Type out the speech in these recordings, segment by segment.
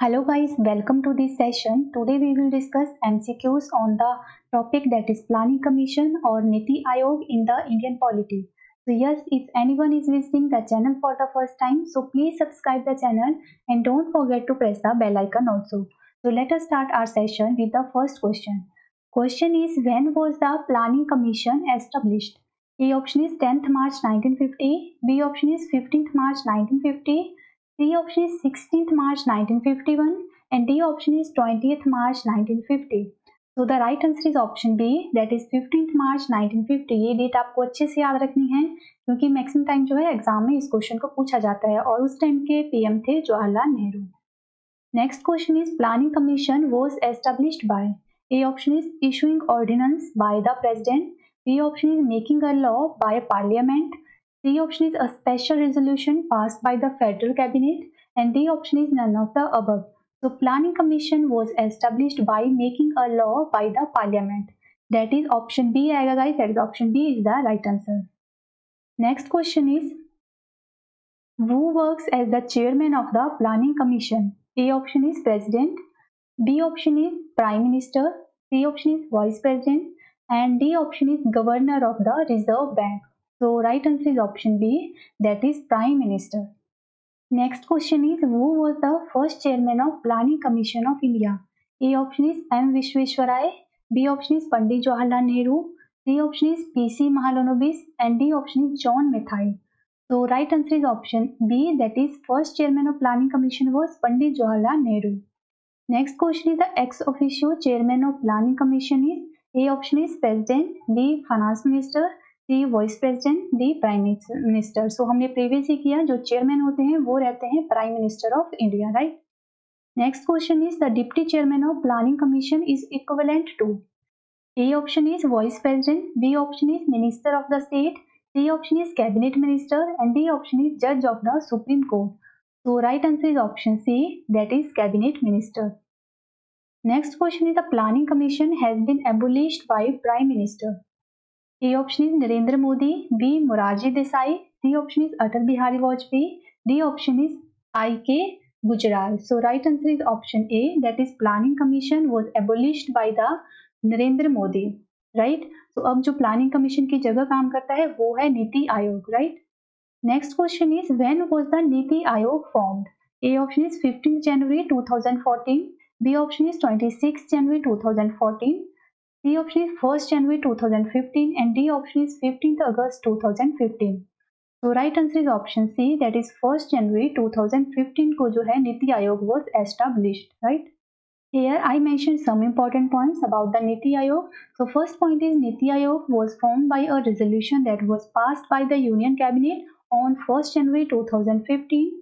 Hello guys, welcome to this session. Today we will discuss MCQs on the topic that is Planning Commission or Niti Aayog in the Indian polity. So yes, if anyone is visiting the channel for the first time, so please subscribe the channel and don't forget to press the bell icon also. So let us start our session with the first question. Question is, when was the Planning Commission established? A option is 10th March 1950, B option is 15th March 1950, C option is 16th March 1951 and D option is 20th March 1950. So the right answer is option B, that is 15th March 1950. ये date आपको अच्छे से याद रखनी है क्योंकि maximum time जो है एग्जाम में इस क्वेश्चन को पूछा जाता है और उस टाइम के पीएम थे Jawaharlal Nehru. Next question is, Planning Commission was established by. A option is issuing ordinance by the president, B option is making a law by parliament, C option is a special resolution passed by the federal cabinet and D option is none of the above. So Planning Commission was established by making a law by the parliament. That is option B आएगा guys, that is option B is the right answer. Next question is, who works as the chairman of the Planning Commission? A option is president, B option is prime minister, C option is vice president and D option is governor of the Reserve Bank. So right answer is option B, that is prime minister. Next question is, who was the first chairman of Planning Commission of India? A option is M. Vishweshwaraya, B option is Pandit Jawaharlal Nehru, C option is P.C. Mahalanobis and D option is John Mathai. So right answer is option B, that is first chairman of Planning Commission was Pandit Jawaharlal Nehru. Next question is, the ex officio chairman of Planning Commission is. A option is president, B finance minister, C vice president, D prime minister. So हमने previous ही किया, जो chairman होते हैं वो रहते हैं prime minister of India, right. Next question is, the deputy chairman of Planning Commission is equivalent to. A option is vice president, B option is minister of the state, C option is cabinet minister and D option is जज of the Supreme Court. So right answer is option C, that is cabinet minister. Next question is, the Planning Commission has been abolished by Prime Minister. A option is Narendra Modi, B Morarji Desai, C option is Atal Bihari Vajpayee, D option is I.K. Gujral. So right answer is option A, that is Planning Commission was abolished by the Narendra Modi, right. So अब जो Planning Commission की जगह काम करता है वो है NITI Aayog, right. Next question is, when was the Niti Aayog formed? A option is 15th January 2014, B option is 26th January 2014, C option is 1st January 2015 and D option is 15th August 2015. So right answer is option C, that is 1st January 2015 को जो है NITI Aayog was established, right. Here I mentioned some important points about the Niti Aayog. So first point is, Niti Aayog was formed by a resolution that was passed by the Union Cabinet on 1st January 2015.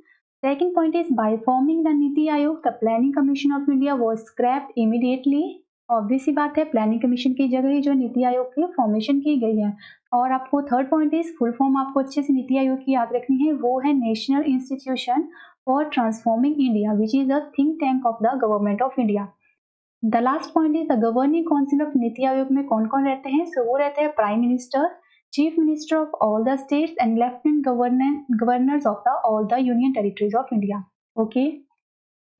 Second point is, by forming the Niti Aayog, the Planning Commission of India was scrapped immediately. Obvious सी बात है, planning commission की जगह ही जो नीति आयोग की formation की गई है. और आपको third point is, full form आपको अच्छे से नीति आयोग की याद रखनी है, वो है national institution for transforming India which is a think tank of the government of India. The last point is, the governing council of NITI Aayog में कौन कौन रहते हैं. सो वो रहते हैं prime minister, chief minister of all the states and lieutenant governors of the all the union territories of India. Okay.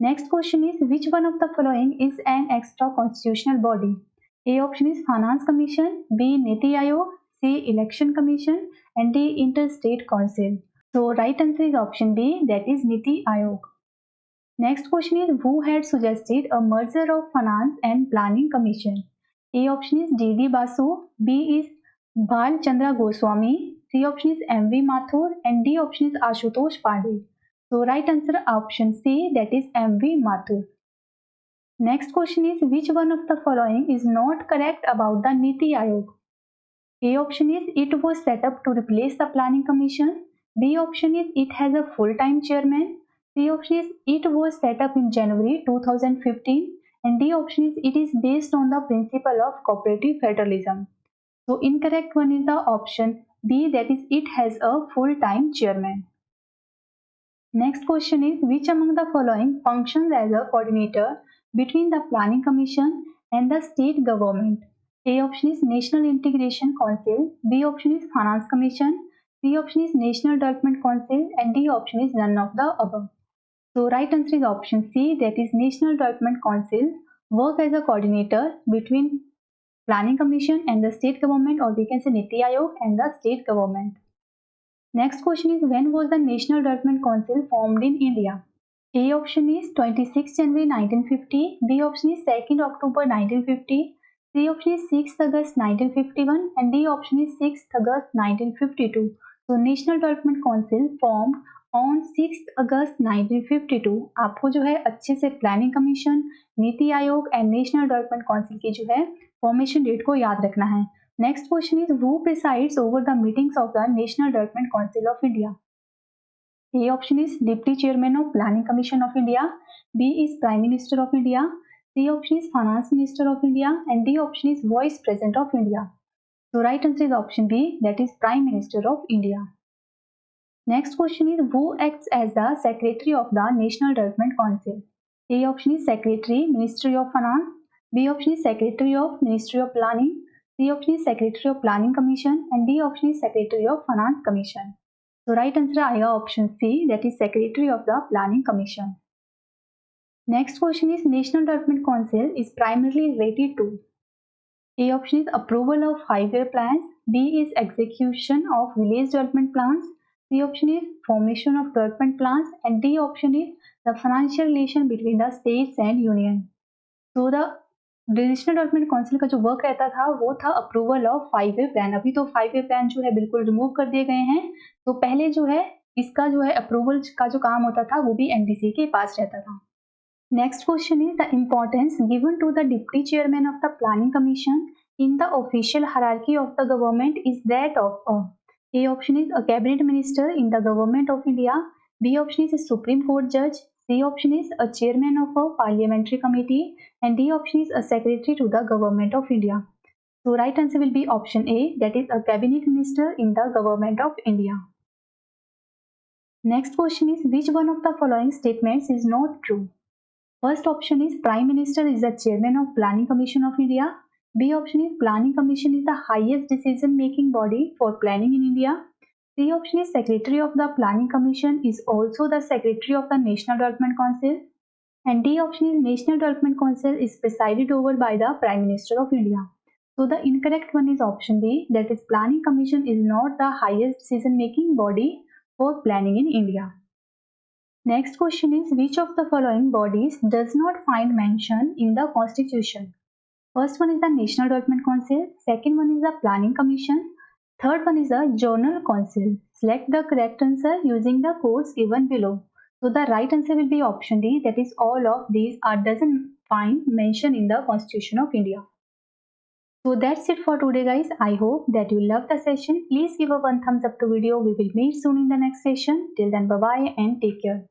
Next question is, which one of the following is an extra constitutional body? A option is Finance Commission, B Niti Aayog, C Election Commission and D Interstate Council. So right answer is option B, that is Niti Aayog. Next question is, who had suggested a merger of Finance and Planning Commission? A option is D.D. Basu, B is Bal Chandra Goswami, C option is M.V. Mathur and D option is Ashutosh Pandey. So right answer option C, that is M.V. Mathur. Next question is, which one of the following is not correct about the Niti Aayog? A option is, it was set up to replace the Planning Commission. B option is, it has a full-time chairman. C option is, it was set up in January 2015 and D option is, it is based on the principle of cooperative federalism. So incorrect one is the option B, that is, it has a full-time chairman. Next question is, which among the following functions as a coordinator between the Planning Commission and the state government? A option is National Integration Council, B option is Finance Commission, C option is National Development Council and D option is none of the above. So right answer is option C, that is National Development Council work as a coordinator between Planning Commission and the state government, or we can say Niti Aayog and the state government. Next question is, when was the National Development Council formed in India? A option is 26 January 1950, B option is 2nd October 1950, C option is 6th August 1951 and D option is 6th August 1952. So National Development Council formed on 6th August 1952. आपको जो है अच्छे से planning commission, NITI Aayog and national development council की जो है formation date को याद रखना है. Next question is, who presides over the meetings of the national development council of India? A option is Deputy Chairman of Planning Commission of India, B is Prime Minister of India, C option is Finance Minister of India and D option is Vice President of India. So right answer is option B, that is Prime Minister of India. Next question is, who acts as the Secretary of the National Development Council? A option is Secretary, Ministry of Finance, B option is Secretary of Ministry of Planning, C option is Secretary of Planning Commission and D option is Secretary of Finance Commission. So right answer आएगा option C, that is Secretary of the Planning Commission. Next question is, National Development Council is primarily related to? A option is approval of 5-year plans, B is execution of village development plans, C option is formation of development plans and D option is the financial relation between the states and union. So the national development council का जो work रहता था वो था approval of 5-year plan. अभी तो 5-year plan जो है बिल्कुल रिमूव कर दिए गए हैं. तो पहले जो है इसका जो है अप्रूवल का जो काम होता था वो भी एनडीसी के पास रहता था. Next question is the importance given to the deputy chairman of the planning commission in the official hierarchy of the government is that of? A option is a cabinet minister in the government of India, B option is a supreme court जज, C option is a chairman of a parliamentary committee and D option is a secretary to the government of India. So right answer will be option A, that is a cabinet minister in the government of India. Next question is, which one of the following statements is not true? First option is Prime Minister is the chairman of Planning Commission of India. B option is Planning Commission is the highest decision making body for planning in India. C option is Secretary of the Planning Commission is also the Secretary of the National Development Council and D option is National Development Council is presided over by the Prime Minister of India. So the incorrect one is option B, that is Planning Commission is not the highest decision making body for planning in India. Next question is, which of the following bodies does not find mention in the Constitution? First one is the National Development Council, second one is the Planning Commission, third one is the Journal Council. Select the correct answer using the codes given below. So the right answer will be option D, that is all of these doesn't find mention in the Constitution of India. So that's it for today guys. I hope that you love the session. Please give a one thumbs up to video. We will meet soon in the next session. Till then, bye bye and take care.